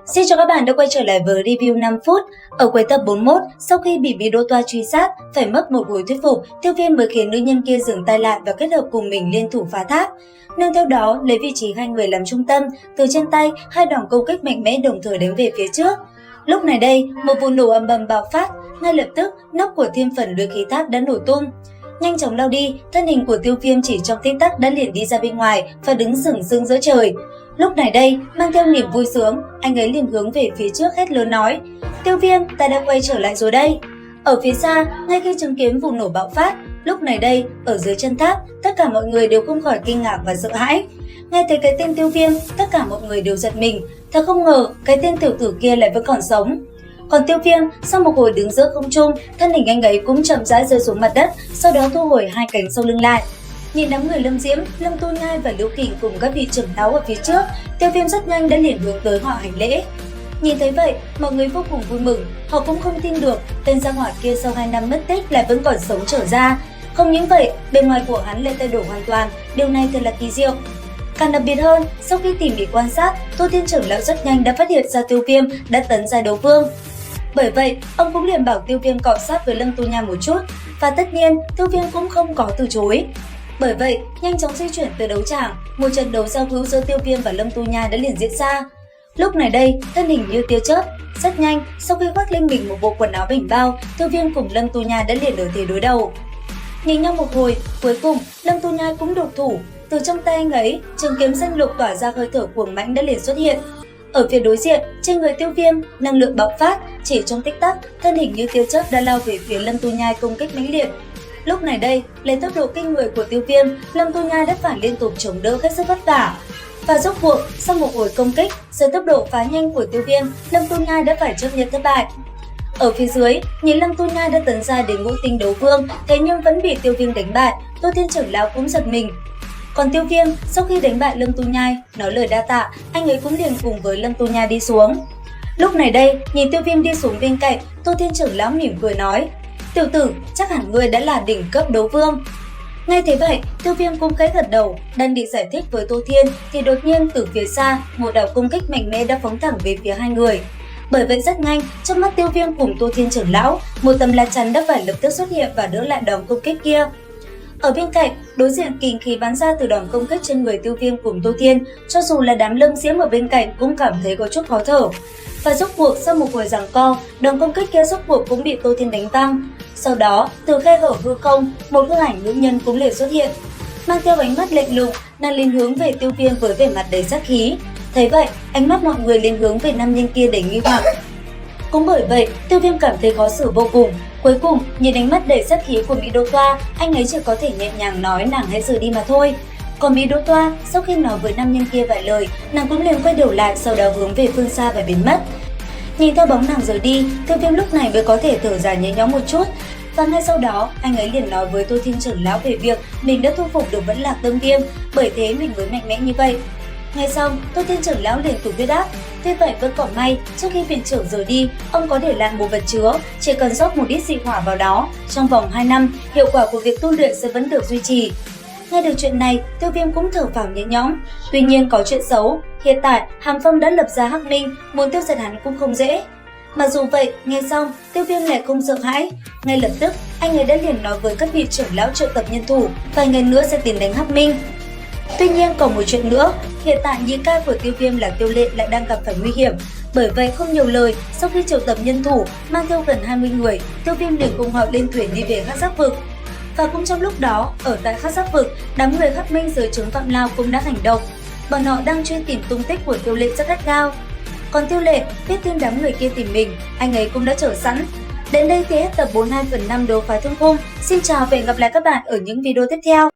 Xin chào các bạn đã quay trở lại với review 5 phút. Ở cuối tập 41, sau khi bị Mỹ Đô Toa truy sát, phải mất một hồi thuyết phục, Tiêu Viêm mới khiến nữ nhân kia dừng tay lại và kết hợp cùng mình liên thủ phá tháp. Nương theo đó, lấy vị trí hai người làm trung tâm, từ trên tay, hai đòn công kích mạnh mẽ đồng thời đánh về phía trước. Lúc này đây, một vụ nổ ầm ầm bạo phát, ngay lập tức nóc của thiên phần luyện khí tháp đã nổ tung. Nhanh chóng lao đi, thân hình của Tiêu Viêm chỉ trong tích tắc đã liền đi ra bên ngoài và đứng sừng sững giữa trời. Lúc này đây, mang theo niềm vui sướng, anh ấy liền hướng về phía trước hét lớn nói: "Tiêu Viêm, ta đã quay trở lại rồi đây." Ở phía xa, ngay khi chứng kiến vụ nổ bạo phát, lúc này đây, ở dưới chân tháp, tất cả mọi người đều không khỏi kinh ngạc và sợ hãi. Nghe thấy cái tên Tiêu Viêm, tất cả mọi người đều giật mình, thật không ngờ cái tên tiểu tử kia lại vẫn còn sống. Còn Tiêu Viêm, sau một hồi đứng giữa không trung, thân hình anh ấy cũng chậm rãi rơi xuống mặt đất, sau đó thu hồi hai cánh sau lưng lại. Nhìn đám người Lâm Diễm, Lâm Tu Nhai và Liễu Kình cùng các vị trưởng lão ở phía trước, Tiêu Viêm rất nhanh đã liền hướng tới họ hành lễ. Nhìn thấy vậy, mọi người vô cùng vui mừng, họ cũng không tin được tên gia hỏa kia sau 2 năm mất tích lại vẫn còn sống trở ra. Không những vậy, bề ngoài của hắn lại thay đổi hoàn toàn, điều này thật là kỳ diệu. Càng đặc biệt hơn, sau khi tỉ mỉ quan sát, Tô Thiên trưởng lão rất nhanh đã phát hiện ra Tiêu Viêm đã tấn giai đấu vương. Bởi vậy, ông cũng liền bảo Tiêu Viêm cọ sát với Lâm Tu Nhai một chút, và tất nhiên, Tiêu Viêm cũng không có từ chối. Bởi vậy, nhanh chóng di chuyển từ đấu tràng, một trận đấu giao hữu giữa Tiêu Viêm và Lâm Tu Nhai đã liền diễn ra. Lúc này đây, thân hình như tia chớp, rất nhanh, sau khi khoác lên mình một bộ quần áo bình bao, Tiêu Viêm cùng Lâm Tu Nhai đã liền ở thế đối đầu. Nhìn nhau một hồi, cuối cùng Lâm Tu Nhai cũng đột thủ, từ trong tay anh ấy, trường kiếm xanh lục tỏa ra hơi thở cuồng mãnh đã liền xuất hiện. Ở phía đối diện, trên người Tiêu Viêm, năng lượng bạo phát, chỉ trong tích tắc, thân hình như tia chớp đã lao về phía Lâm Tu Nhai công kích mãnh liệt. Lúc này đây, lấy tốc độ kinh người của Tiêu Viêm, Lâm Tu Nhai đã phải liên tục chống đỡ hết sức vất vả. Và rốt cuộc, sau một hồi công kích, dưới tốc độ phá nhanh của Tiêu Viêm, Lâm Tu Nhai đã phải chấp nhận thất bại. Ở phía dưới, nhìn Lâm Tu Nhai đã tấn giai đến ngũ tinh đấu vương, thế nhưng vẫn bị Tiêu Viêm đánh bại, Tô Thiên trưởng lão cũng giật mình. Còn Tiêu Viêm, sau khi đánh bại Lâm Tu Nhai, nói lời đa tạ, anh ấy cũng liền cùng với Lâm Tu Nhai đi xuống. Lúc này đây, nhìn Tiêu Viêm đi xuống bên cạnh, Tô Thiên trưởng lão mỉm cười nói: "Tiểu tử, chắc hẳn ngươi đã là đỉnh cấp đấu vương." Nghe thế vậy, Tiêu Viêm cũng khẽ gật đầu, đang định giải thích với Tô Thiên thì đột nhiên từ phía xa, một đạo công kích mạnh mẽ đã phóng thẳng về phía hai người. Bởi vậy rất nhanh, trong mắt Tiêu Viêm cùng Tô Thiên trưởng lão, một tấm lá chắn đã phải lập tức xuất hiện và đỡ lại đòn công kích kia. Ở bên cạnh, đối diện kình khí bắn ra từ đòn công kích trên người Tiêu Viêm cùng Tô Thiên, cho dù là đám Lâm Diễm ở bên cạnh cũng cảm thấy có chút khó thở. Và rốt cuộc sau một hồi giằng co, đòn công kích kia rốt cuộc cũng bị Tô Thiên đánh văng. Sau đó, từ khe hở hư không, một hư ảnh nữ nhân cũng liền xuất hiện. Mang theo ánh mắt lạnh lùng, nàng liền hướng về Tiêu Viêm với vẻ mặt đầy sát khí. Thấy vậy, ánh mắt mọi người liền hướng về nam nhân kia đầy nghi hoặc. Cũng bởi vậy, Tiêu Viêm cảm thấy khó xử vô cùng. Cuối cùng, nhìn ánh mắt đầy sát khí của Mỹ Đô Toa, anh ấy chỉ có thể nhẹ nhàng nói nàng hãy rời đi mà thôi. Còn Mỹ Đô Toa, sau khi nói với nam nhân kia vài lời, nàng cũng liền quay đầu lại, sau đó hướng về phương xa và biến mất. Nhìn theo bóng nàng rời đi, Tiêu Viêm lúc này mới có thể thở dài nhẹ nhõm một chút. Và ngay sau đó, anh ấy liền nói với Tô Thiên trưởng lão về việc mình đã thu phục được Vẫn Lạc Tâm Viêm, bởi thế mình mới mạnh mẽ như vậy. Ngay xong, Tô Thiên trưởng lão liền tủm tỉm đáp: "Thế vậy vẫn còn may, trước khi viện trưởng rời đi, ông có để lại một vật chứa, chỉ cần rót một ít dị hỏa vào đó, trong vòng 2 năm, hiệu quả của việc tu luyện sẽ vẫn được duy trì." Nghe được chuyện này, Tiêu Viêm cũng thở phào nhẹ nhõm. Tuy nhiên có chuyện xấu, hiện tại Hàm Phong đã lập ra Hắc Minh, muốn tiêu diệt hắn cũng không dễ. Mặc dù vậy, nghe xong, Tiêu Viêm lại không sợ hãi. Ngay lập tức, anh ấy đã liền nói với các vị trưởng lão triệu tập nhân thủ, vài ngày nữa sẽ tiến đánh Hắc Minh. Tuy nhiên còn một chuyện nữa, hiện tại nhị ca của Tiêu Viêm là Tiêu Lệ lại đang gặp phải nguy hiểm. Bởi vậy không nhiều lời, sau khi triệu tập nhân thủ, mang theo gần 20 người, Tiêu Viêm liền cùng họ lên thuyền đi về Hắc Giác Vực. Và cũng trong lúc đó, ở tại Hắc Giác Vực, đám người Hắc Minh dưới trướng Phạm Lao cũng đã hành động. Bọn họ đang truy tìm tung tích của Tiêu Lệ rất gắt gao. Còn Tiêu Lệ biết tin đám người kia tìm mình, anh ấy cũng đã chờ sẵn. Đến đây thì hết tập 42/5 Đấu Phá Thương Khung. Xin chào và hẹn gặp lại các bạn ở những video tiếp theo.